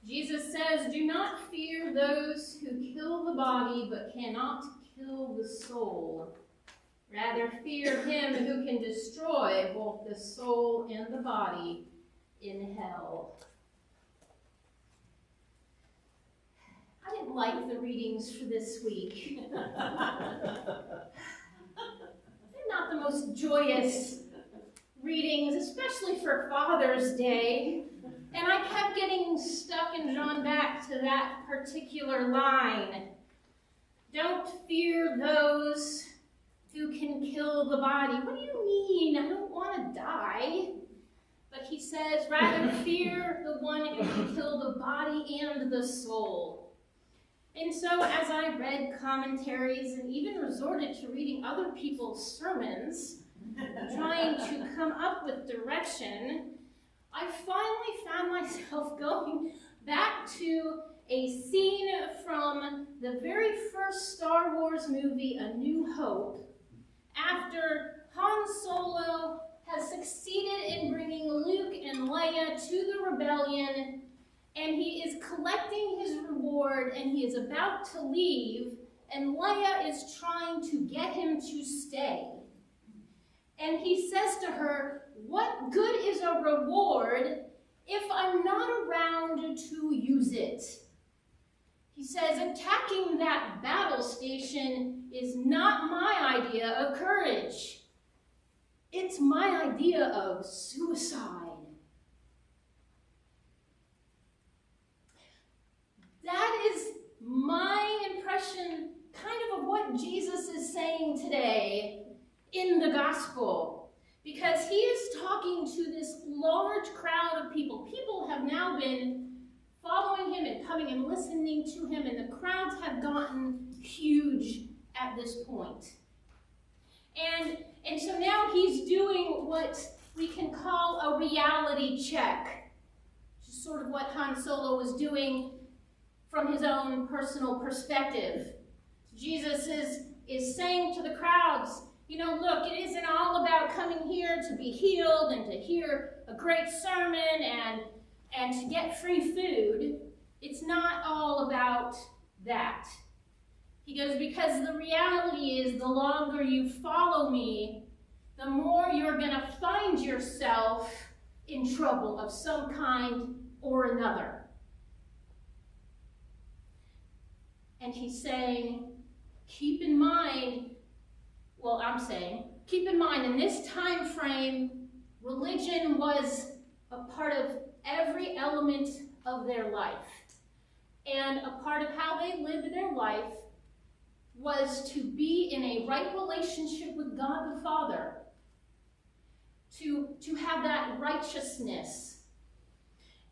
Jesus says, "Do not fear those who kill the body but cannot kill the soul. Rather fear him who can destroy both the soul and the body in hell." I didn't like the readings for this week. They're not the most joyous readings, especially for Father's Day. And I kept getting stuck and drawn back to that particular line. Don't fear those who can kill the body. What do you mean? I don't want to die. But he says, rather fear the one who can kill the body and the soul. And so as I read commentaries and even resorted to reading other people's sermons, trying to come up with direction, I finally found myself going back to a scene from the very first Star Wars movie, A New Hope, after Han Solo has succeeded in bringing Luke and Leia to the rebellion, and he is collecting his reward, and he is about to leave, and Leia is trying to get him to stay. And he says to her, "What good is a reward if I'm not around to use it?" He says, "Attacking that battle station is not my idea of courage. It's my idea of suicide." That is my impression kind of what Jesus is saying today in the gospel, because he is talking to this large crowd of people. People have now been following him and coming and listening to him, and the crowds have gotten huge at this point. And so now he's doing what we can call a reality check, which is sort of what Han Solo was doing from his own personal perspective. Jesus is saying to the crowds, you know, look, it isn't all about coming here to be healed and to hear a great sermon and to get free food. It's not all about that. He goes, because the reality is the longer you follow me, the more you're going to find yourself in trouble of some kind or another. And he's saying, keep in mind, in this time frame, religion was a part of every element of their life. And a part of how they lived their life was to be in a right relationship with God the Father, to have that righteousness.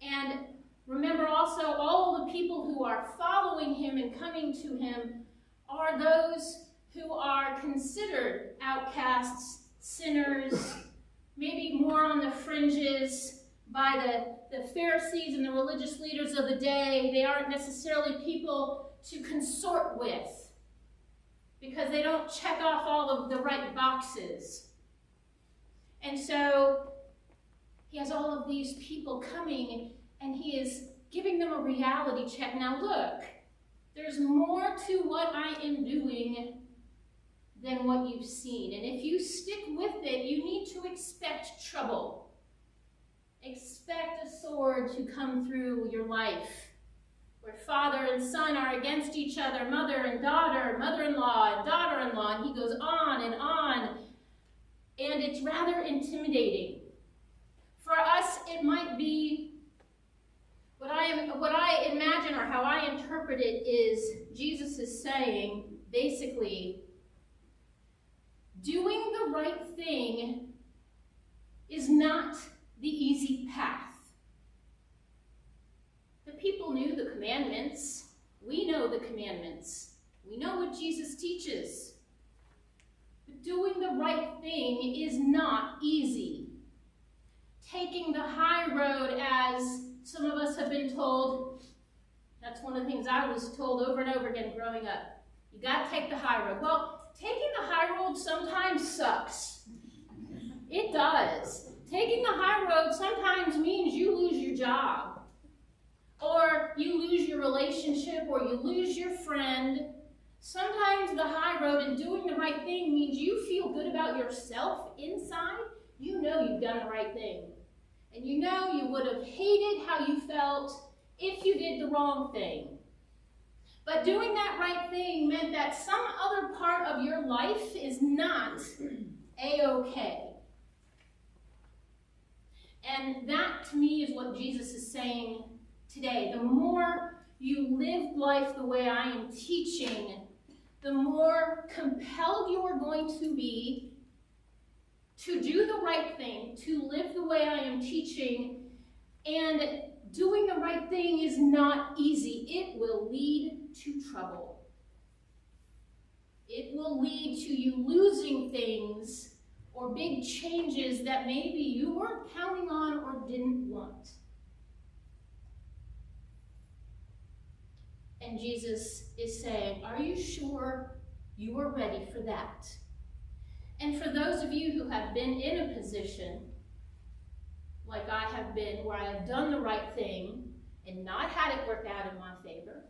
And remember also, all the people who are following him and coming to him are those who are considered outcasts, sinners, maybe more on the fringes by the Pharisees and the religious leaders of the day. They aren't necessarily people to consort with because they don't check off all of the right boxes. And so he has all of these people coming, and he is giving them a reality check. Now look, there's more to what I am doing than what you've seen. And if you stick with it, you need to expect trouble. Expect a sword to come through your life, where father and son are against each other, mother and daughter, mother-in-law and daughter-in-law, and he goes on and on. And it's rather intimidating. For us, it might be, what I imagine or how I interpret it is Jesus is saying, basically, doing the right thing is not the easy path. The people knew the commandments. We know the commandments. We know what Jesus teaches. But doing the right thing is not easy. Taking the high road, as some of us have been told, that's one of the things I was told over and over again growing up. You got to take the high road. Well, taking the high road sometimes sucks. It does. Taking the high road sometimes means you lose your job. Or relationship or you lose your friend, sometimes the high road in doing the right thing means you feel good about yourself inside. You know you've done the right thing. And you know you would have hated how you felt if you did the wrong thing. But doing that right thing meant that some other part of your life is not A-okay. And that, to me, is what Jesus is saying today. The more you live life the way I am teaching, the more compelled you are going to be to do the right thing, to live the way I am teaching. And doing the right thing is not easy. It will lead to trouble. It will lead to you losing things or big changes that maybe you weren't counting on or didn't want. And Jesus is saying, are you sure you are ready for that? And for those of you who have been in a position like I have been, where I have done the right thing and not had it work out in my favor,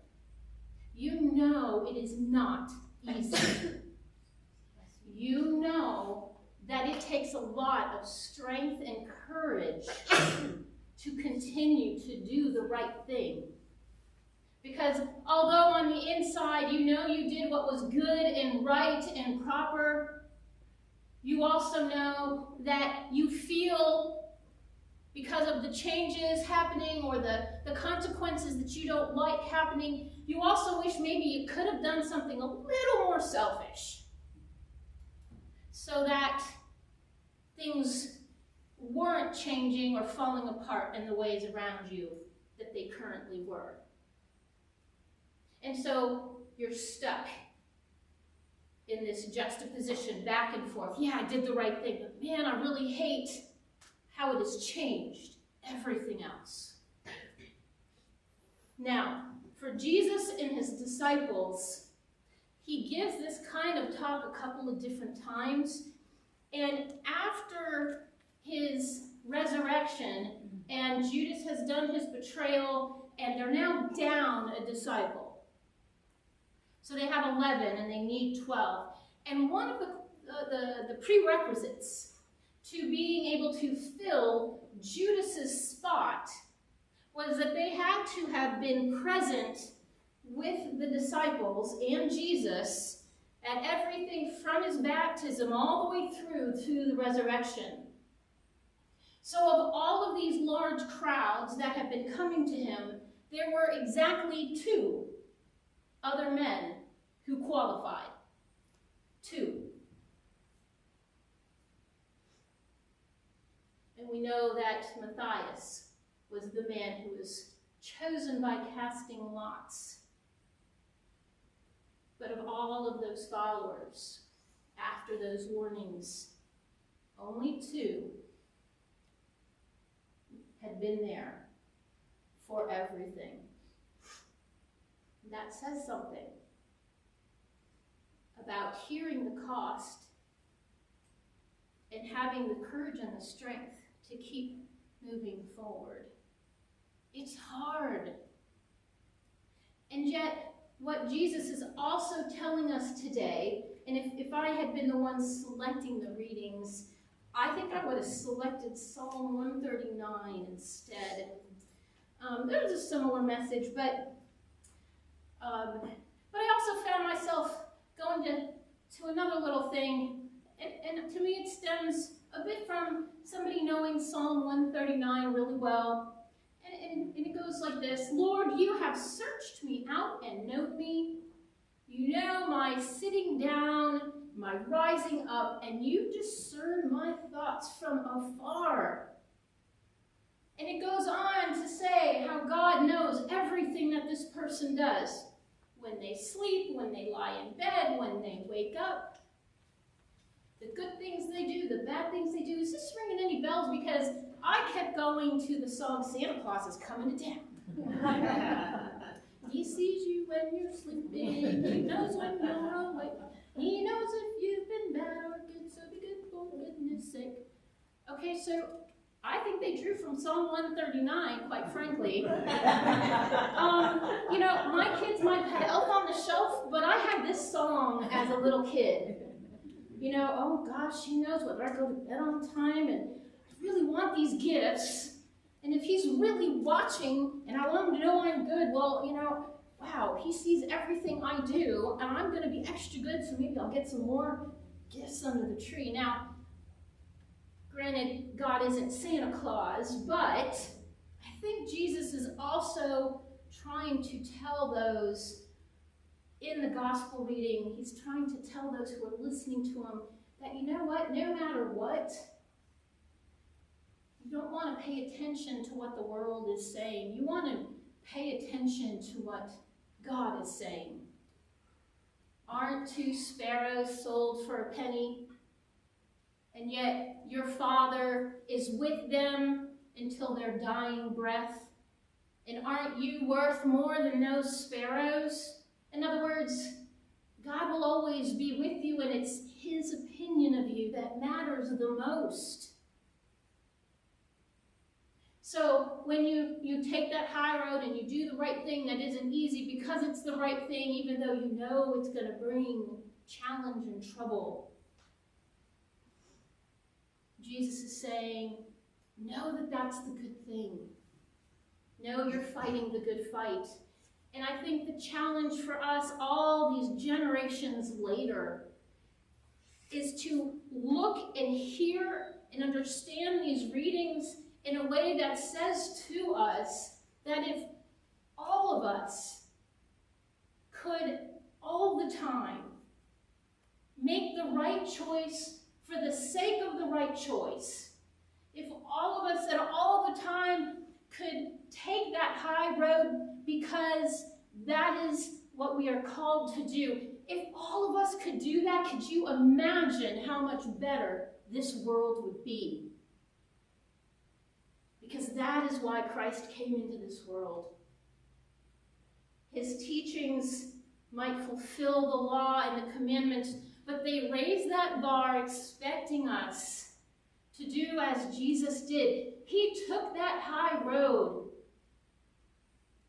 you know it is not easy. You know that it takes a lot of strength and courage to continue to do the right thing. Because although on the inside you know you did what was good and right and proper, you also know that you feel, because of the changes happening or the consequences that you don't like happening, you also wish maybe you could have done something a little more selfish so that things weren't changing or falling apart in the ways around you that they currently were. And so you're stuck in this juxtaposition back and forth. Yeah, I did the right thing, but man, I really hate how it has changed everything else. Now, for Jesus and his disciples, he gives this kind of talk a couple of different times. And after his resurrection, and Judas has done his betrayal, and they're now down a disciple. So they have 11, and they need 12. And one of the prerequisites to being able to fill Judas's spot was that they had to have been present with the disciples and Jesus at everything from his baptism all the way through to the resurrection. So of all of these large crowds that have been coming to him, there were exactly 2 other men who qualified. 2. And we know that Matthias was the man who was chosen by casting lots. But of all of those followers, after those warnings, only 2 had been there for everything. That says something about hearing the cost and having the courage and the strength to keep moving forward. It's hard. And yet, what Jesus is also telling us today, and if I had been the one selecting the readings, I think I would have selected Psalm 139 instead. There's a similar message, but I also found myself going to another little thing, and to me it stems a bit from somebody knowing Psalm 139 really well. And it goes like this: Lord, you have searched me out and known me. You know my sitting down, my rising up, and you discern my thoughts from afar. And it goes on to say how God knows everything that this person does. When they sleep, when they lie in bed, when they wake up. The good things they do, the bad things they do. Is this ringing any bells? Because I kept going to the song Santa Claus is Coming to Town. He sees you when you're sleeping. He knows when you're awake. He knows if you've been bad or good, so be good for goodness sake. Okay, so I think they drew from Psalm 139, quite frankly. You know, my kids might have Elf on the Shelf, but I had this song as a little kid. You know, oh gosh, he knows whether I go to bed on time, and I really want these gifts. And if he's really watching, and I want him to know I'm good, well, you know, wow, he sees everything I do, and I'm going to be extra good, so maybe I'll get some more gifts under the tree. Now, granted, God isn't Santa Claus, but I think Jesus is also trying to tell those in the gospel reading, he's trying to tell those who are listening to him that, you know what, no matter what, you don't want to pay attention to what the world is saying. You want to pay attention to what God is saying. Aren't 2 sparrows sold for a penny? And yet your Father is with them until their dying breath. And aren't you worth more than those sparrows? In other words, God will always be with you, and it's his opinion of you that matters the most. So when you take that high road and you do the right thing that isn't easy because it's the right thing, even though you know it's going to bring challenge and trouble, Jesus is saying, know that that's the good thing. Know you're fighting the good fight. And I think the challenge for us all these generations later is to look and hear and understand these readings in a way that says to us that if all of us could all the time make the right choice for the sake of the right choice, if all of us at all the time could take that high road because that is what we are called to do, if all of us could do that, could you imagine how much better this world would be? Because that is why Christ came into this world. His teachings might fulfill the law and the commandments, but they raise that bar expecting us to do as Jesus did. He took that high road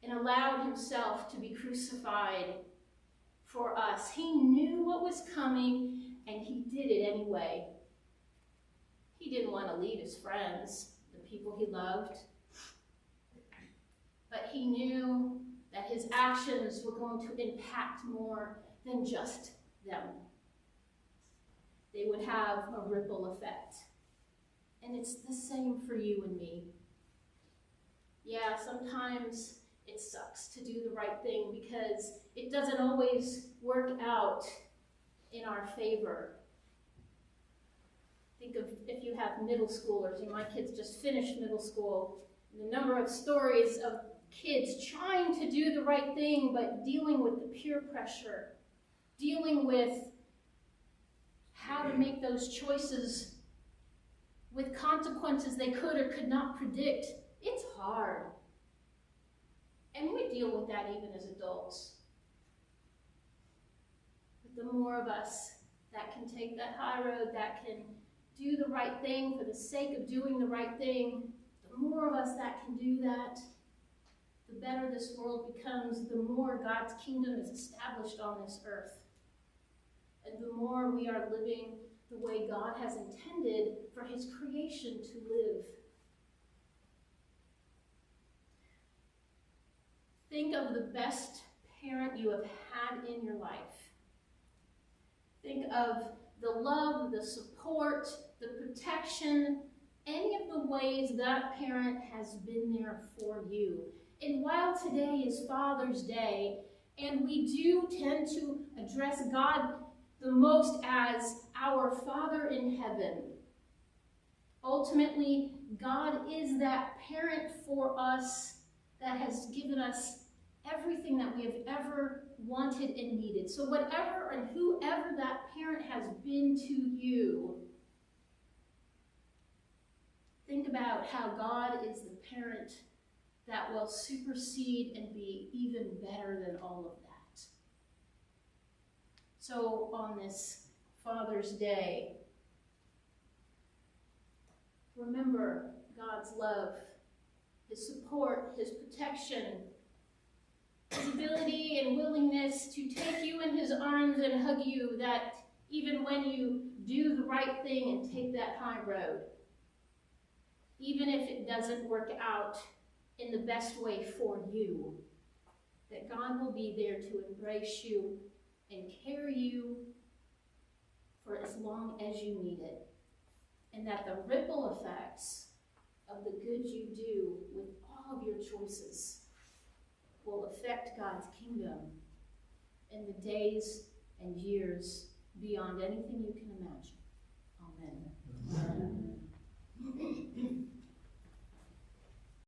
and allowed himself to be crucified for us. He knew what was coming, and he did it anyway. He didn't want to leave his friends, the people he loved, but he knew that his actions were going to impact more than just them. They would have a ripple effect. And it's the same for you and me. Yeah, sometimes it sucks to do the right thing because it doesn't always work out in our favor. Think of if you have middle schoolers, and my kids just finished middle school, the number of stories of kids trying to do the right thing but dealing with the peer pressure, dealing with how to make those choices with consequences they could or could not predict. It's hard. And we deal with that even as adults. But the more of us that can take that high road, that can do the right thing for the sake of doing the right thing, the more of us that can do that, the better this world becomes, the more God's kingdom is established on this earth. And the more we are living the way God has intended for his creation to live. Think of the best parent you have had in your life. Think of the love, the support, the protection, any of the ways that parent has been there for you. And while today is Father's Day, and we do tend to address God the most as our Father in heaven, ultimately, God is that parent for us that has given us everything that we have ever wanted and needed. So whatever and whoever that parent has been to you, think about how God is the parent that will supersede and be even better than all of that. So on this Father's Day, remember God's love, his support, his protection, his ability to take you in his arms and hug you, that even when you do the right thing and take that high road, even if it doesn't work out in the best way for you, that God will be there to embrace you and carry you for as long as you need it. And that the ripple effects of the good you do with all of your choices will affect God's kingdom in the days and years beyond anything you can imagine. Amen. Amen.